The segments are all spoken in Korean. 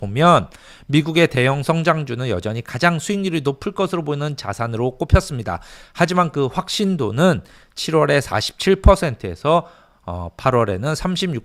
보면 미국의 대형 성장주는 여전히 가장 수익률이 높을 것으로 보이는 자산으로 꼽혔습니다. 하지만 그 확신도는 7월에 47%에서 8월에는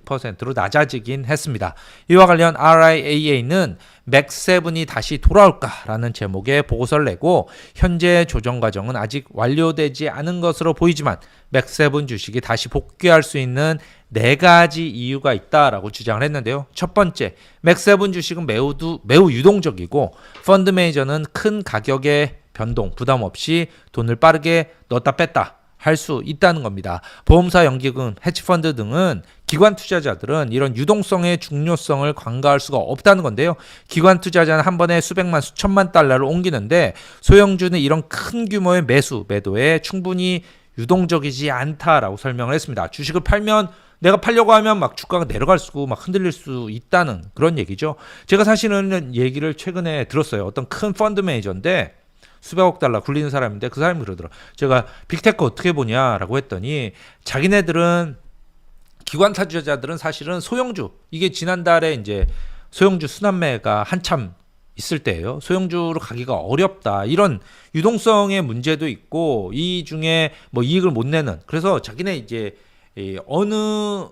36%로 낮아지긴 했습니다. 이와 관련 RIAA는 맥7이 다시 돌아올까라는 제목의 보고서를 내고 현재 조정 과정은 아직 완료되지 않은 것으로 보이지만 맥7 주식이 다시 복귀할 수 있는 4가지 이유가 있다라고 주장을 했는데요. 첫 번째, 맥7 주식은 매우 유동적이고 펀드 매니저는 큰 가격의 변동, 부담 없이 돈을 빠르게 넣었다 뺐다 할 수 있다는 겁니다. 보험사, 연기금, 헤지펀드 등은 기관 투자자들은 이런 유동성의 중요성을 간과할 수가 없다는 건데요. 기관 투자자는 한 번에 수백만, 수천만 달러를 옮기는데 소형주는 이런 큰 규모의 매도에 충분히 유동적이지 않다라고 설명을 했습니다. 주식을 팔면 내가 팔려고 하면 막 주가가 내려갈 수고 막 흔들릴 수 있다는 그런 얘기죠. 제가 사실은 얘기를 최근에 들었어요. 어떤 큰 펀드 매니저인데 수백억 달러 굴리는 사람인데 그 사람이 그러더라. 제가 빅테크 어떻게 보냐라고 했더니 자기네들은 기관 투자자들은 사실은 소형주, 이게 지난달에 이제 소형주 순환매가 한참 있을 때예요. 소형주로 가기가 어렵다. 이런 유동성의 문제도 있고 이 중에 뭐 이익을 못 내는, 그래서 자기네 이제 어느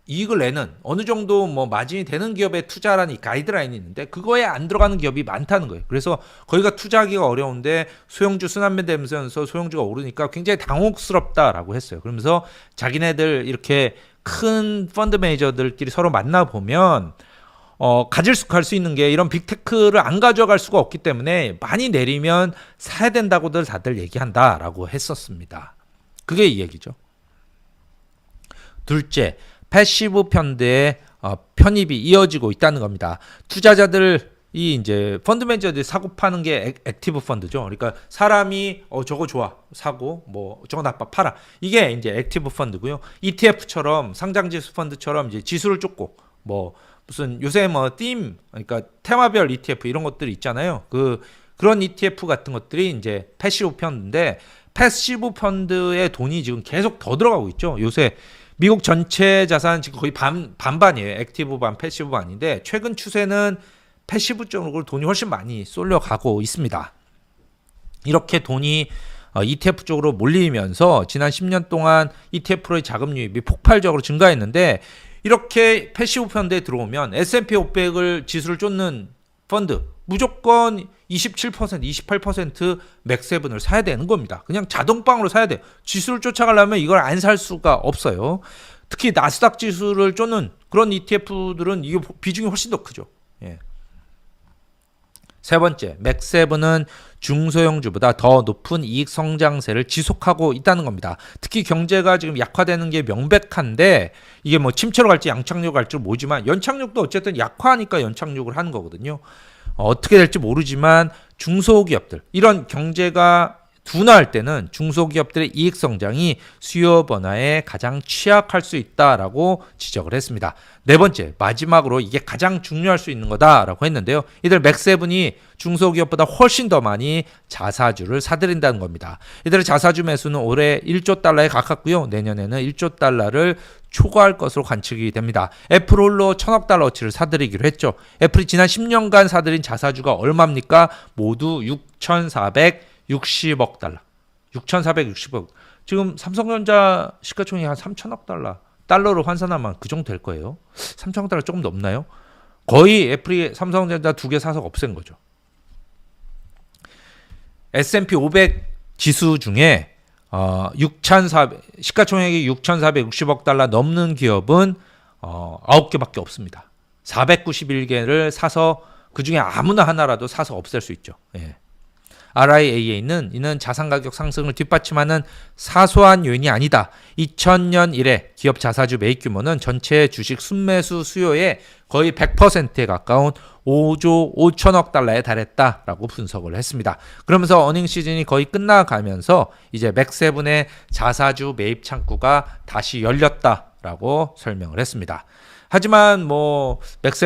이익을 내는 어느 정도 뭐 마진이 되는 기업에 투자라는 가이드라인이 있는데 그거에 안 들어가는 기업이 많다는 거예요. 그래서 거기가 투자하기가 어려운데 소형주 순환매 되면서 소형주가 오르니까 굉장히 당혹스럽다라고 했어요. 그러면서 자기네들 이렇게 큰 펀드 매니저들끼리 서로 만나보면 가질 수 있는 게 이런 빅테크를 안 가져갈 수가 없기 때문에 많이 내리면 사야 된다고들 다들 얘기한다라고 했었습니다. 그게 이 얘기죠. 둘째, 패시브 펀드의 편입이 이어지고 있다는 겁니다. 투자자들이 이제 펀드 매니저들이 사고 파는 게 액티브 펀드죠. 그러니까 사람이 저거 좋아 사고 뭐 저거 나빠 팔아, 이게 이제 액티브 펀드고요. ETF처럼 상장지수 펀드처럼 이제 지수를 쫓고 뭐 무슨 요새 뭐 그러니까 테마별 ETF 이런 것들이 있잖아요. 그런 ETF 같은 것들이 이제 패시브 펀드인데 패시브 펀드의 돈이 지금 계속 더 들어가고 있죠. 요새 미국 전체 자산 지금 거의 반반이에요. 액티브 반, 패시브 반인데 최근 추세는 패시브 쪽으로 돈이 훨씬 많이 쏠려가고 있습니다. 이렇게 돈이 ETF 쪽으로 몰리면서 지난 10년 동안 ETF로의 자금 유입이 폭발적으로 증가했는데 이렇게 패시브 펀드에 들어오면 S&P 500을 지수를 쫓는 펀드 무조건 27%, 28% 맥7을 사야 되는 겁니다. 그냥 자동방으로 사야 돼요. 지수를 쫓아가려면 이걸 안 살 수가 없어요. 특히 나스닥 지수를 쫓는 그런 ETF들은 이게 비중이 훨씬 더 크죠. 예. 세 번째, 맥7은 중소형주보다 더 높은 이익 성장세를 지속하고 있다는 겁니다. 특히 경제가 지금 약화되는 게 명백한데 이게 뭐 침체로 갈지 양착륙 갈지 모르지만 연착륙도 어쨌든 약화하니까 연착륙을 하는 거거든요. 어떻게 될지 모르지만 중소기업들, 이런 경제가 둔화할 때는 중소기업들의 이익 성장이 수요 변화에 가장 취약할 수 있다라고 지적을 했습니다. 네 번째, 마지막으로 이게 가장 중요할 수 있는 거다라고 했는데요. 이들 맥7이 중소기업보다 훨씬 더 많이 자사주를 사들인다는 겁니다. 이들의 자사주 매수는 올해 1조 달러에 가깝고요. 내년에는 1조 달러를 초과할 것으로 관측이 됩니다. 애플 홀로 1000억 달러어치를 사들이기로 했죠. 애플이 지난 10년간 사들인 자사주가 얼마입니까? 모두 6,460억 달러. 6,460억. 지금 삼성전자 시가총액이 한 3,000억 달러로 환산하면 그 정도 될 거예요. 3,000억 달러 조금 넘나요? 거의 애플이 삼성전자 2개 사서 없앤 거죠. S&P 500 지수 중에 시가총액이 6,460억 달러 넘는 기업은 9개밖에 없습니다. 491개를 사서 그중에 아무나 하나라도 사서 없앨 수 있죠. 예. RIAA는 이는 자산 가격 상승을 뒷받침하는 사소한 요인이 아니다. 2000년 이래 기업 자사주 매입 규모는 전체 주식 순매수 수요의 거의 100%에 가까운 5조 5천억 달러에 달했다라고 분석을 했습니다. 그러면서 어닝 시즌이 거의 끝나가면서 이제 맥7의 자사주 매입 창구가 다시 열렸다라고 설명을 했습니다. 하지만 뭐 맥7